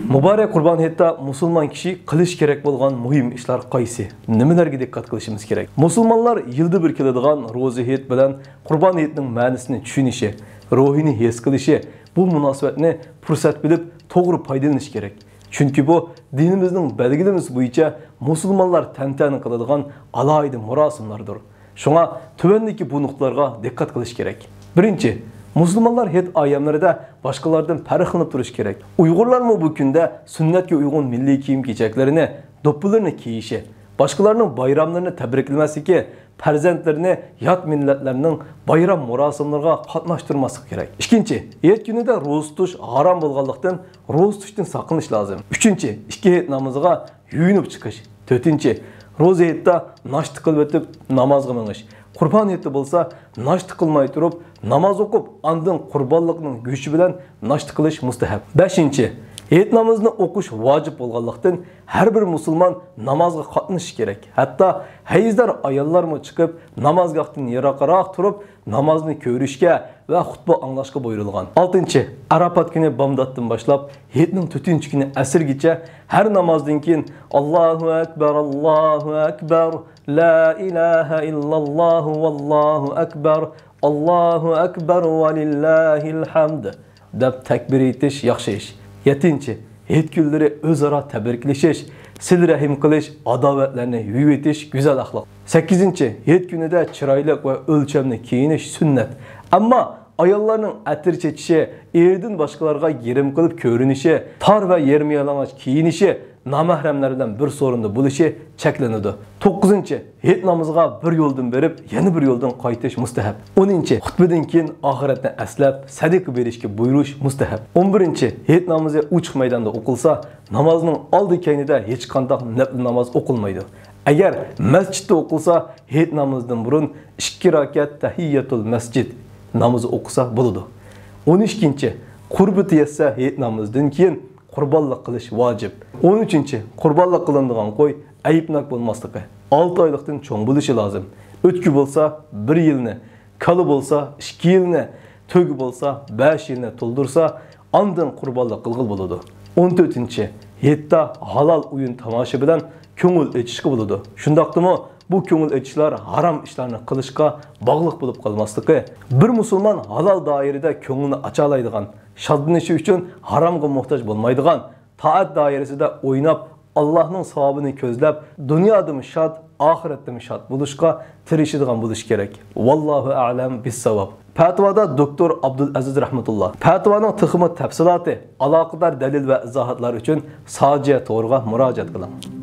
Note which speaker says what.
Speaker 1: Mübarek Kurban Hayitda musulmon kishi qilish kerak bo'lgan muhim ishlar qaysi? Nimalarga diqqat qilishimiz kerak? Musulmonlar yilda bir keladigan ro'za hayit bilan Kurban Hayitining ma'nosini tushunishi, ruhini his qilishi, bu munosabatni fursat bilib to'g'ri foydalanish kerak. Chunki bu dinimizning belgilamasi bo'yicha musulmonlar tantana qiladigan alohida murosimlardir. Shunga tuvandagi bu nuqtalarga diqqat qilish kerak. Birinchi, Müslümanlar het ayamlarida başkalardan farqlanib turish kerak. Uyg'urlar bu kunda sunnatga uyg'un milliy kiyim kechaklarını, do'ppilarni kiyishi, başkalarının bayramlarını tabriklamasligi, farzandlarini yot millatlarning bayram murosimlariga qatnashtirmaslik kerak. Ikkinchi, hayit kunida ro'za tutish harom bo'lganlikdan ro'za tutishdan saqlanish lozim. Uchinchi, ikki hayit namoziga yuyinib chiqish. To'rtinchi, ro'za hayitda nashti qilib o'tib namozga minish. Kurban hayiti bo'lsa, nashti qilmay turib, namoz o'qib, andin qurbonlikning go'shi bilan nashti qilish mustahab. 5. Hayit namozini o'qish vojib bo'lganlikdan har bir musulmon namozga qatnashishi kerak. Hatto hayizlar ayollarmi chiqib, namozgohdan yiroqroq turib, namozni ko'rishga va xutba anglashga buyurilgan. 6. Arafat kuni bomdoddan boshlab, hayitning 4-kuni asrgacha har namozdan keyin Allohu akbar, la ilaha illalloh vallohu akbar, Allohu akbar va lillahil hamd deb takbir etish yaxshi ish. 7. Hayit kunlari o'zaro tabriklashish, sil rahim qilish, adovatlarni yuvib etish go'zal axloq. 8. Hayit kunida chiroyli va o'lchamli kiyinish sunnat. Ammo ayollarning atir chechishi, erdan boshqalarga yerim qilib ko'rinishi, tor va yermiyalang'och kiyinishi namahramlardan bir sorunda bo'lishi cheklanadi. 9. Hayit namoziga bir yo'ldan berib, yana bir yo'ldan qaytish mustahab. 10. Xutbadan keyin oxiratni aslab, sadaqa berishga buyurish mustahab. 11. Hayit namozi uchiq maydonda o'qilsa, namozning oldi-keynida hech qanday nafl namoz o'qilmaydi. Agar masjidda o'qilsa, hayit namozidan burun 2 rakat tahiyyatul masjid namozi o'qisa bo'ladi. 12. Qurbati yetsa hayit namozidan keyin qurbonlik qilish vojib. 13. Qurbonlik qilinadigan qo'y ayibnak bo'lmasligi. 6 oylikdan cho'ng bo'lishi lozim. O'tki bo'lsa 1 yilni, kali bo'lsa 2 yilni, to'gi bo'lsa 5 yilni to'ldirsa, ondan qurbonlik qilg'il bo'ladi. 14. Hayitda halol o'yin tomosha bilan ko'ngil ochishga bo'ladi. Shundaqdimi bu ko'ngil ochishlar harom ishlarni qilishga bog'liq bo'lib qolmasligi. Bir musulmon halol doirada ko'ngilni ocha oladigan, shodlanishi uchun haromga muhtoj bo'lmaydigan, taat doirasida o'ynab, Allohning savobini ko'zlab, dunyoda shod, oxiratda shod bo'lishga tirishadigan bo'lish kerak. Vallohu a'lam bis-savob. Fatvoda doktor Abdulaziz rahmatulloh. Fatvoning tixmi tafsiloti, aloqador dalil va izohatlar uchun Sajia to'g'riga murojaat qiling.